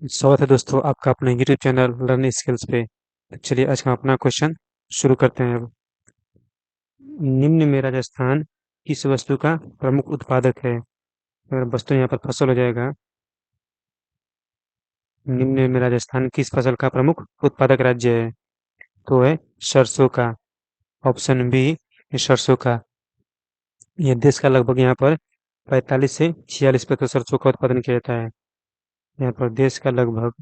स्वागत है दोस्तों आपका अपने यूट्यूब चैनल लर्न स्किल्स पे। तो चलिए आज हम अपना क्वेश्चन शुरू करते हैं अब। निम्न में राजस्थान किस वस्तु का प्रमुख उत्पादक है? अगर वस्तु यहाँ पर फसल हो जाएगा। निम्न में राजस्थान किस फसल का प्रमुख उत्पादक राज्य है? तो है सरसों का। ऑप्शन बी सरसों का। यह देश का लगभग यहाँ पर 45 से 46% सरसों का उत्पादन किया जाता है। यहाँ पर देश का लगभग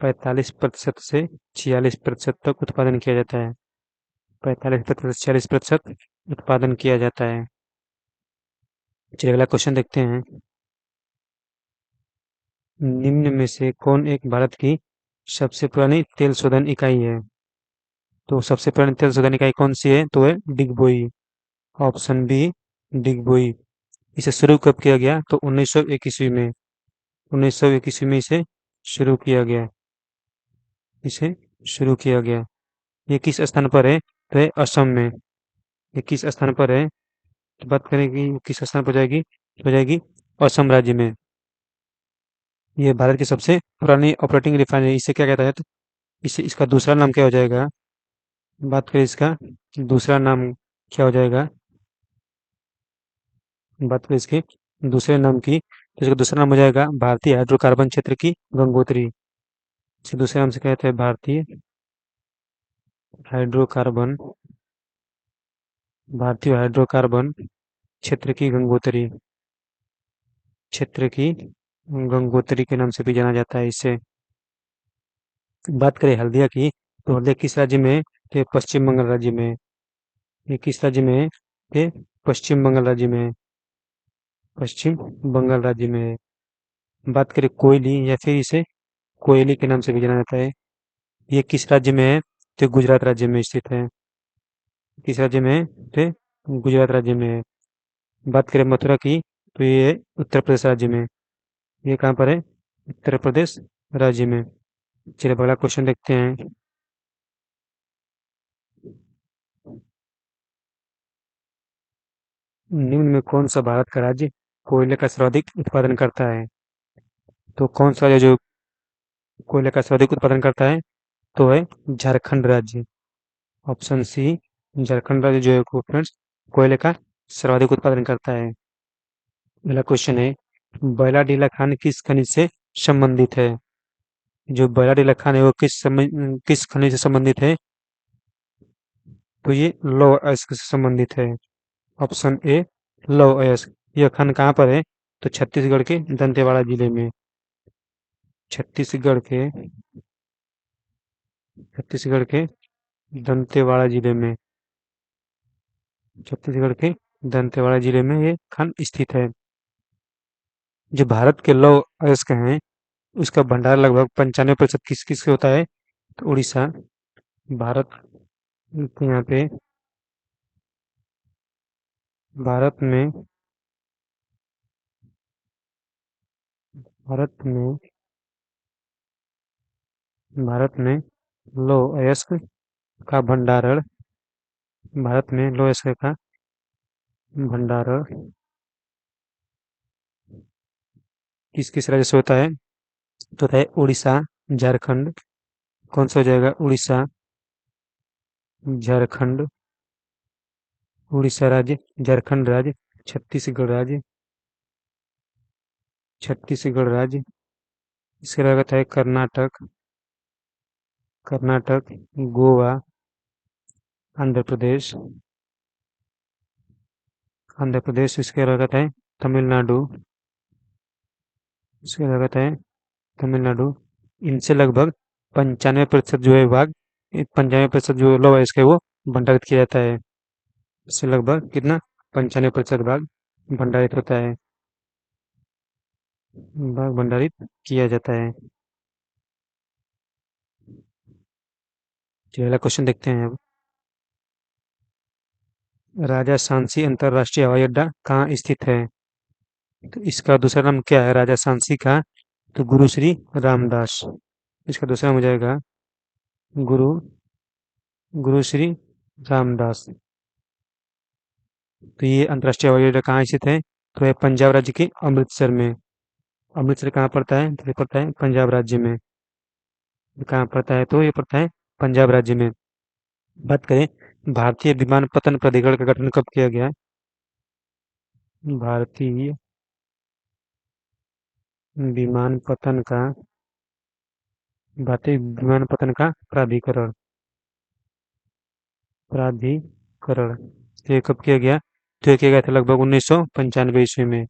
45% से 46% तक उत्पादन किया जाता है। 45% 40% उत्पादन किया जाता है। चलिए अगला क्वेश्चन देखते हैं। निम्न में से कौन एक भारत की सबसे पुरानी तेल शोधन इकाई है? तो सबसे पुरानी तेल शोधन इकाई कौन सी है? तो है डिगबोई। Option B Digboi. इसे शुरू कब किया गया? तो 1901 ईस्वी में। 1901 ईस्वी में इसे शुरू किया गया। इसे शुरू किया गया। ये किस स्थान पर है? तो है असम में। ये किस स्थान पर है? तो बात करें कि किस स्थान पर जाएगी, तो हो जाएगी असम राज्य में। ये भारत की सबसे पुरानी ऑपरेटिंग रिफाइनरी। इसे क्या कहता है? तो इसे इसका दूसरा नाम क्या हो जाएगा? बात करें इसका दूसरा नाम क्या हो जाएगा? बात करें इसके दूसरे नाम की, तो इसका दूसरा नाम हो जाएगा भारतीय हाइड्रोकार्बन क्षेत्र की गंगोत्री। इसे दूसरे नाम से कहते हैं भारतीय हाइड्रोकार्बन भारतीय हाइड्रोकार्बन क्षेत्र की गंगोत्री। क्षेत्र की गंगोत्री के नाम से भी जाना जाता है इसे। बात करें हल्दिया की, तो हल्दिया किस राज्य में है? तो ये पश्चिम बंगाल राज्य में है। ये किस राज्य में है? ये पश्चिम बंगाल राज्य में है। पश्चिम बंगाल राज्य में है। बात करें कोयली या फिर इसे कोयली के नाम से भी जाना जाता है। ये किस राज्य में है? तो गुजरात राज्य में स्थित है। किस राज्य में है? तो गुजरात राज्य में है। बात करें मथुरा की, तो ये है उत्तर प्रदेश राज्य में। ये कहाँ पर है? उत्तर प्रदेश राज्य में। चलिए अगला क्वेश्चन देखते हैं। निम्न में कौन सा भारत का राज्य कोयले का सर्वाधिक उत्पादन करता है? तो कौन सा राज्य जो कोयले का सर्वाधिक उत्पादन करता है? तो है झारखंड राज्य। ऑप्शन सी झारखंड राज्य जो है को फ्रेंड्स कोयले का सर्वाधिक उत्पादन करता है। अगला क्वेश्चन है, बैलाडीला खान किस खनिज से संबंधित है? जो बैलाडीला खान है वो किस खनिज से संबंधित है? तो ये लौह अयस्क से संबंधित है। ऑप्शन ए लौह अयस्क। यह खान कहाँ पर है? तो छत्तीसगढ़ के दंतेवाड़ा जिले में। छत्तीसगढ़ के छत्तीसगढ़ के दंतेवाड़ा जिले में। छत्तीसगढ़ के दंतेवाड़ा जिले में ये खान स्थित है। जो भारत के लौह अयस्क हैं उसका भंडार लगभग 95% किस किस होता है? तो उड़ीसा। भारत के यहाँ पे भारत में भारत में भारत में लौह अयस्क का भंडारण भारत में लौह अयस्क का भंडारण किस किस राज्य से होता है? तो है उड़ीसा, झारखंड। कौन सा हो जाएगा? उड़ीसा, झारखंड। उड़ीसा राज्य, झारखंड राज्य, छत्तीसगढ़ राज्य, छत्तीसगढ़ राज्य। इसके अलावा है कर्नाटक, कर्नाटक, गोवा, आंध्र प्रदेश, आंध्र प्रदेश। इसके अलावा है तमिलनाडु, इसके अलावा है तमिलनाडु। इनसे लगभग 95% जो है भाग 95% जो लौ है इसके वो भंडारित किया जाता है। इससे लगभग कितना? 95% भाग भंडारित होता है, भाग भंडारित किया जाता है। चलिए अगला क्वेश्चन देखते हैं अब। राजा सांची अंतरराष्ट्रीय हवाई अड्डा कहाँ स्थित है? तो इसका दूसरा नाम क्या है राजा सांची का? तो गुरु श्री रामदास। इसका दूसरा नाम हो जाएगा गुरु गुरु श्री रामदास। तो ये अंतर्राष्ट्रीय हवाई अड्डा कहाँ स्थित है? तो है पंजाब राज्य के अमृतसर में। अमृतसर कहाँ पड़ता है? तो ये पड़ता है पंजाब राज्य में। ये कहाँ पड़ता है? तो ये पड़ता है पंजाब राज्य में। बात करें भारतीय विमानपत्तन प्राधिकरण का गठन कब किया गया? भारतीय विमानपत्तन का भारतीय विमानपत्तन का प्राधिकरण प्राधिकरण ये कब किया गया? तो ये किया गया था लगभग 1995 ईस्वी में।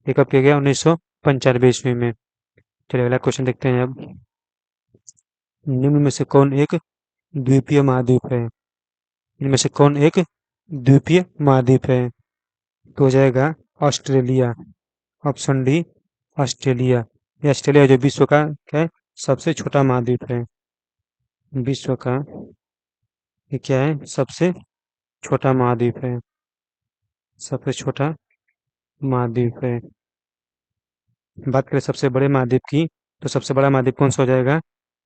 ये कब किया गया? 1995 ईस्वी में। चलिए अगला क्वेश्चन देखते हैं अब। निम्न में से कौन एक द्वीपीय महाद्वीप है? इनमें से कौन एक द्वीपीय महाद्वीप है? तो हो जाएगा ऑस्ट्रेलिया। Option D Australia. ये ऑस्ट्रेलिया जो विश्व का क्या है? सबसे छोटा महाद्वीप है। विश्व का ये क्या है? सबसे छोटा महाद्वीप है। सबसे छोटा महाद्वीप है। बात करें सबसे बड़े महाद्वीप की, तो सबसे बड़ा महाद्वीप कौन सा हो जाएगा?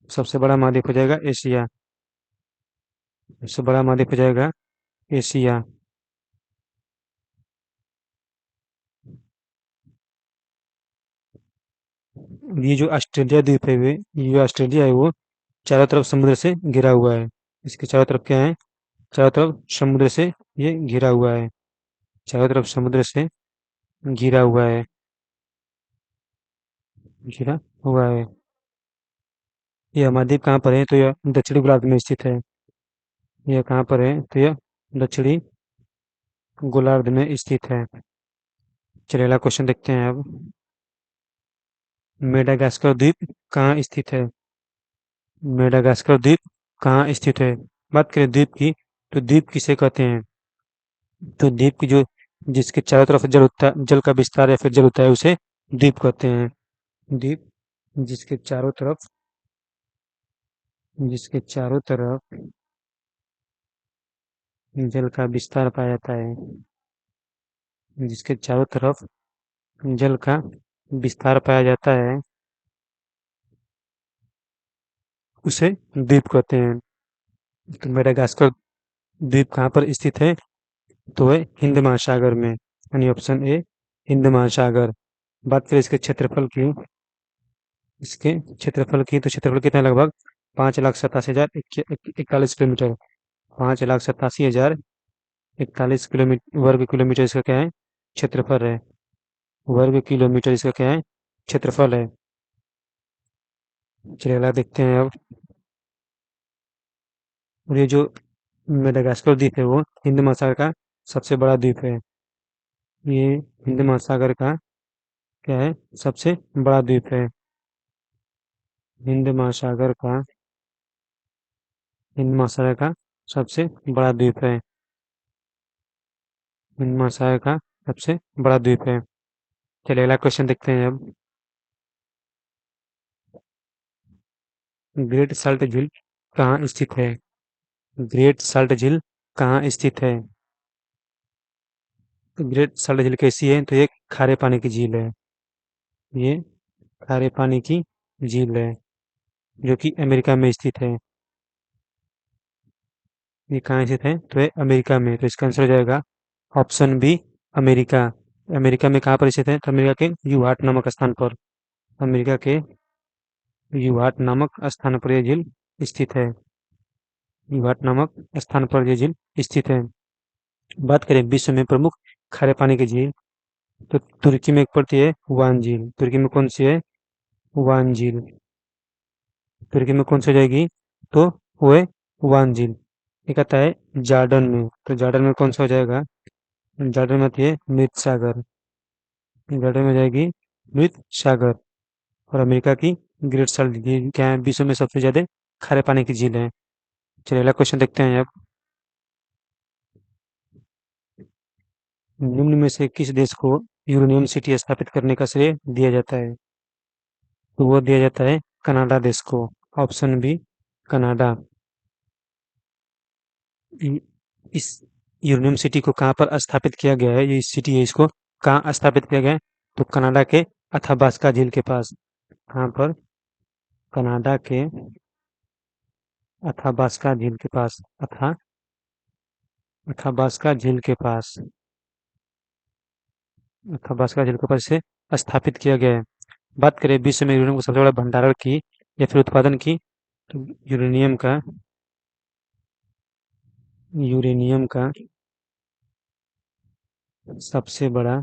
सबसे बड़ा महाद्वीप हो जाएगा एशिया। सबसे बड़ा महाद्वीप हो जाएगा एशिया। ये जो ऑस्ट्रेलिया द्वीप है ये जो ऑस्ट्रेलिया है वो चारों तरफ समुद्र से घिरा हुआ है। इसके चारों तरफ क्या है? चारों तरफ समुद्र से ये घिरा हुआ है। चारों तरफ समुद्र से घिरा हुआ है। घिरा हुआ है। यह महाद्वीप कहाँ पर है? तो यह दक्षिणी गोलार्ध में स्थित है। यह कहाँ पर है? तो यह दक्षिणी गोलार्ध में स्थित है। चलिए अगला क्वेश्चन देखते हैं अब। मेडागास्कर द्वीप कहाँ स्थित है? मेडागास्कर द्वीप कहाँ स्थित है? बात करें द्वीप की, तो द्वीप किसे कहते हैं? तो द्वीप की जो जिसके चारों तरफ जल का विस्तार या फिर जल होता है उसे द्वीप कहते हैं। द्वीप जिसके चारों तरफ जिसके चारों तरफ जल का विस्तार पाया जाता है। जिसके चारों तरफ जल का विस्तार पाया जाता है उसे द्वीप कहते हैं। तो मेडागास्कर द्वीप कहाँ पर स्थित है? तो है हिंद महासागर में, यानी ऑप्शन ए हिंद महासागर। बात करें इसके क्षेत्रफल की तो क्षेत्रफल कितना है? लगभग 5,87,041 किलोमीटर। 5,87,041 वर्ग किलोमीटर इसका क्या है? क्षेत्रफल है। वर्ग किलोमीटर इसका क्या है? क्षेत्रफल है। चलिए अगला देखते हैं अब। और ये जो मेडागास्कर द्वीप है वो हिंद महासागर का सबसे बड़ा द्वीप है। ये हिंद महासागर का क्या है? सबसे बड़ा द्वीप है। हिंद महासागर का हिंद महासागर का सबसे बड़ा द्वीप है। हिंद महासागर का सबसे बड़ा द्वीप है। चलिए अगला क्वेश्चन देखते हैं अब। ग्रेट साल्ट झील कहाँ स्थित है? ग्रेट साल्ट झील कहाँ स्थित है? तो ग्रेट साल्ट झील कैसी है? तो ये खारे पानी की झील है। ये खारे पानी की झील है जो कि अमेरिका में स्थित है। ये कहाँ स्थित है? तो ये अमेरिका में। तो इसका आंसर हो जाएगा ऑप्शन बी अमेरिका। अमेरिका में कहाँ पर स्थित है? तो अमेरिका के यूहाट नामक स्थान पर। अमेरिका के यूहाट नामक स्थान पर यह झील स्थित है। यूहाट नामक स्थान पर यह झील स्थित है। बात करें विश्व में प्रमुख खारे पानी की झील, तो तुर्की में एक पड़ती है वान झील। तुर्की में कौन सी है? वान झील। तुर्की में कौन सी हो जाएगी? तो वो है वान झील। एक आता है जॉर्डन में, तो जॉर्डन में कौन सा हो जाएगा? जॉर्डन में आती है मृत सागर। जॉर्डन में हो जाएगी मृत सागर। और अमेरिका की ग्रेट साल्ट झील क्या है? विश्व में सबसे ज्यादा खारे पानी की झील है। चलिए अगला क्वेश्चन देखते हैं अब। निम्न में से किस देश को यूरेनियम सिटी स्थापित करने का श्रेय दिया जाता है? तो वो दिया जाता है कनाडा देश को। Option B Canada. इ- इस यूरेनियम सिटी को कहाँ पर स्थापित किया गया है? ये सिटी है, इसको कहाँ स्थापित किया गया है? तो कनाडा के अथाबास्का झील के पास। कहाँ पर? कनाडा के अथाबास्का झील के पास। अथाबास्का झील के पास। अथाबास्का झील के पास से स्थापित किया गया है। बात करें विश्व में यूरेनियम का सबसे बड़ा भंडारण की या फिर उत्पादन की, तो यूरेनियम का सबसे बड़ा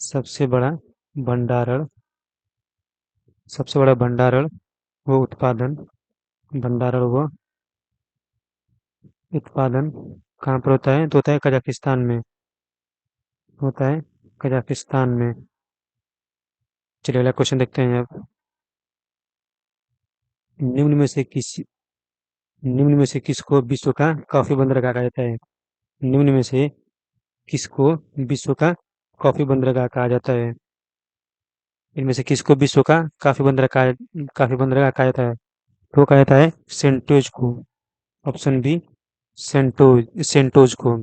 सबसे बड़ा भंडारण सबसे बड़ा भंडारण वो भंडारण वो उत्पादन कहाँ पर होता है? तो होता है कजाकिस्तान में। होता है कजाकिस्तान में। चलिए अगला क्वेश्चन देखते हैं अब। निम्न में से किस निम्न में से किसको विश्व का कॉफी बंदरगाह कहा जाता है? निम्न में से किसको विश्व का कॉफी बंदरगाह कहा जाता है? इनमें से किसको विश्व का काफी बंदरगाह कहा जाता है? तो कहा जाता है सेंटोज को। ऑप्शन बी, सेंटोज को।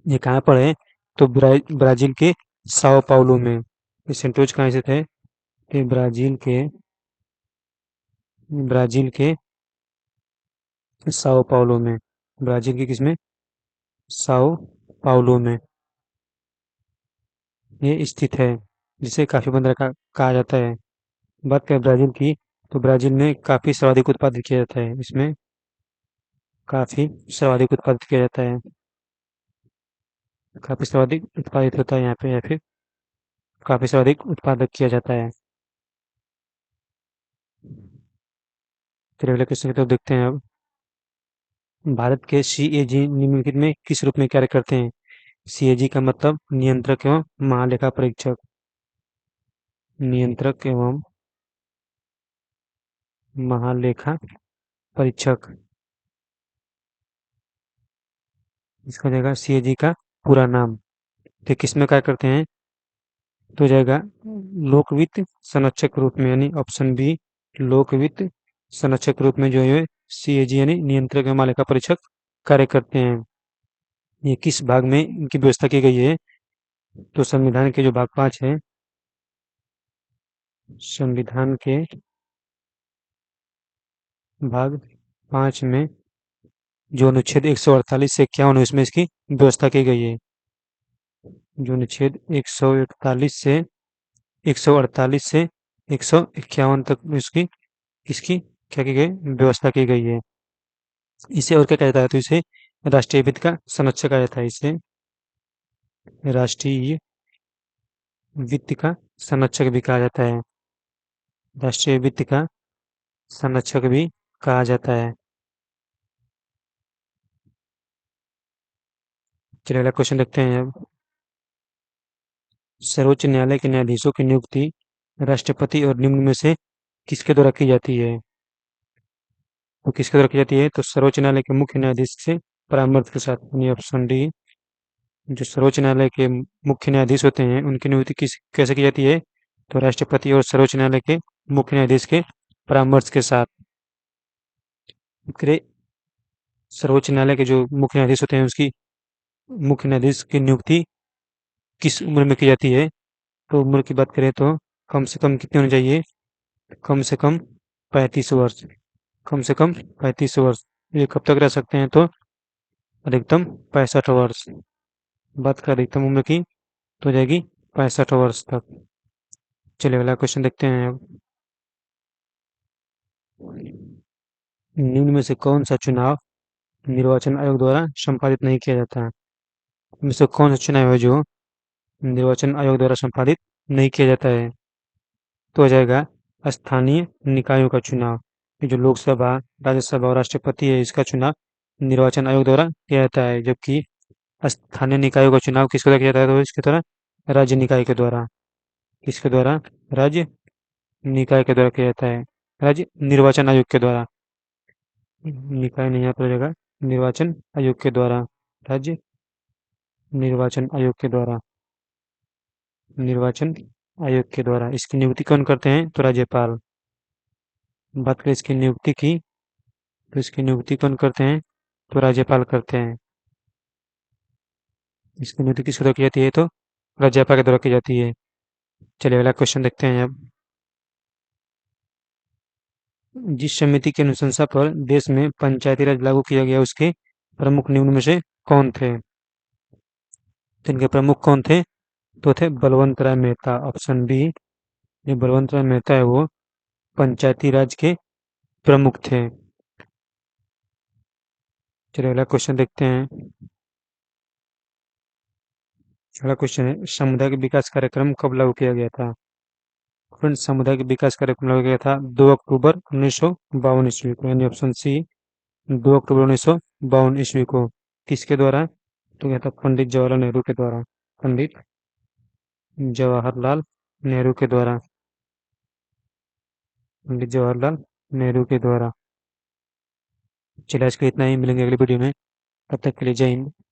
ये कहाँ पर है? तो ब्राजील के साओ पाउलो में। ये सेंटोज कहाँ स्थित है? ये ब्राजील के साओ पाउलो में। ब्राजील के किसमें? साओ पाउलो में ये स्थित है, जिसे काफी बंदरगाह कहा जाता है। बात करें ब्राजील की, तो ब्राजील में काफी सर्वाधिक उत्पादित किया जाता है। इसमें काफी सर्वाधिक उत्पादित किया जाता है। काफी सर्वाधिक उत्पादित होता है यहाँ पे, या फिर काफी सर्वाधिक उत्पादक किया जाता है। चलिए अगले क्वेश्चन की तरफ देखते हैं अब। भारत के सीएजी निम्नलिखित में किस रूप में कार्य करते हैं? सीएजी का मतलब नियंत्रक एवं महालेखा परीक्षक। नियंत्रक एवं महालेखा परीक्षक, इसका हो जाएगा सीएजी का पूरा नाम। तो किस में कार्य करते हैं? तो हो जाएगा लोक वित्त संरक्षक के रूप में, यानी ऑप्शन बी, लोक वित्त संरक्षक के रूप में जो है सीएजी यानी नियंत्रक एवं महालेखा परीक्षक कार्य करते हैं। ये किस भाग में इनकी व्यवस्था की गई है? तो संविधान के जो भाग 5 है, संविधान के भाग 5 में जो अनुच्छेद 148 से 51 इसमें इसकी व्यवस्था की गई है। जो अनुच्छेद 148 से 148 से 151 तक में इसकी इसकी क्या की गई? व्यवस्था की गई है। इसे और क्या कहा जाता है? तो इसे राष्ट्रीय वित्त का संरक्षक कहा जाता है। इसे राष्ट्रीय वित्त का संरक्षक भी कहा जाता है। राष्ट्रीय वित्त का संरक्षक भी कहा जाता है। चलिए अगला क्वेश्चन देखते हैं अब। सर्वोच्च न्यायालय के न्यायाधीशों की नियुक्ति राष्ट्रपति और निम्न में से किसके द्वारा की जाती है? तो किसके द्वारा की जाती है? तो सर्वोच्च न्यायालय के मुख्य न्यायाधीश से परामर्श के साथ, यानी ऑप्शन डी। जो सर्वोच्च न्यायालय के मुख्य न्यायाधीश होते हैं उनकी नियुक्ति किस कैसे की जाती है? तो राष्ट्रपति और सर्वोच्च न्यायालय के मुख्य न्यायाधीश के परामर्श के साथ। फिर सर्वोच्च न्यायालय के जो मुख्य न्यायाधीश होते हैं उसकी मुख्य न्यायाधीश की नियुक्ति किस उम्र में की जाती है? तो उम्र की बात करें तो कम से कम कितनी होनी चाहिए? कम से कम 35 वर्ष। कम से कम 35 वर्ष। ये कब तक रह सकते हैं? तो अधिकतम 65 वर्ष। बात करें अधिकतम उम्र की तो हो जाएगी 65 वर्ष तक। चलिए अगला क्वेश्चन देखते हैं अब। निम्न में से कौन सा चुनाव निर्वाचन आयोग द्वारा संपादित नहीं किया जाता है? इनमें से कौन सा चुनाव है जो निर्वाचन आयोग द्वारा संपादित नहीं किया जाता है? तो हो जाएगा स्थानीय निकायों का चुनाव। ये जो लोकसभा, राज्यसभा और राष्ट्रपति है, इसका चुनाव निर्वाचन आयोग द्वारा किया जाता है। जबकि स्थानीय निकायों का चुनाव किसके द्वारा किया जाता है? तो इसके द्वारा राज्य निकाय के द्वारा। किसके द्वारा? राज्य निकाय के द्वारा किया जाता है। राज्य निर्वाचन आयोग के द्वारा। निकाय नहीं, यहाँ पर हो जाएगा निर्वाचन आयोग के द्वारा। राज्य निर्वाचन आयोग के द्वारा। निर्वाचन आयोग के द्वारा इसकी नियुक्ति कौन करते हैं? तो राज्यपाल। बात करें इसकी नियुक्ति की, तो इसकी नियुक्ति कौन करते हैं? तो राज्यपाल करते हैं। इसकी नियुक्ति किसके द्वारा की जाती है? तो राज्यपाल के द्वारा की जाती है। चलिए अगला क्वेश्चन देखते हैं अब। जिस समिति की अनुशंसा पर देश में पंचायती राज लागू किया गया उसके प्रमुख निम्न में से कौन थे? तो इनके प्रमुख कौन थे? तो थे बलवंत राय मेहता, ऑप्शन बी। जो बलवंत राय मेहता है वो पंचायती राज के प्रमुख थे। चलिए अगला क्वेश्चन देखते हैं। अगला क्वेश्चन है, सामुदायिक विकास कार्यक्रम कब लागू किया गया था? फ्रेंड्स, सामुदायिक विकास कार्यक्रम लागू किया था 2 अक्टूबर 1952 ईस्वी को, यानी ऑप्शन सी 2 अक्टूबर 1952 ईस्वी को। किसके द्वारा? तो यह था पंडित जवाहरलाल नेहरू के द्वारा। पंडित जवाहरलाल नेहरू के द्वारा। पंडित जवाहरलाल नेहरू के द्वारा। चलिए आज के लिए इतना ही, मिलेंगे अगली वीडियो में। तब तक के लिए जय हिंद।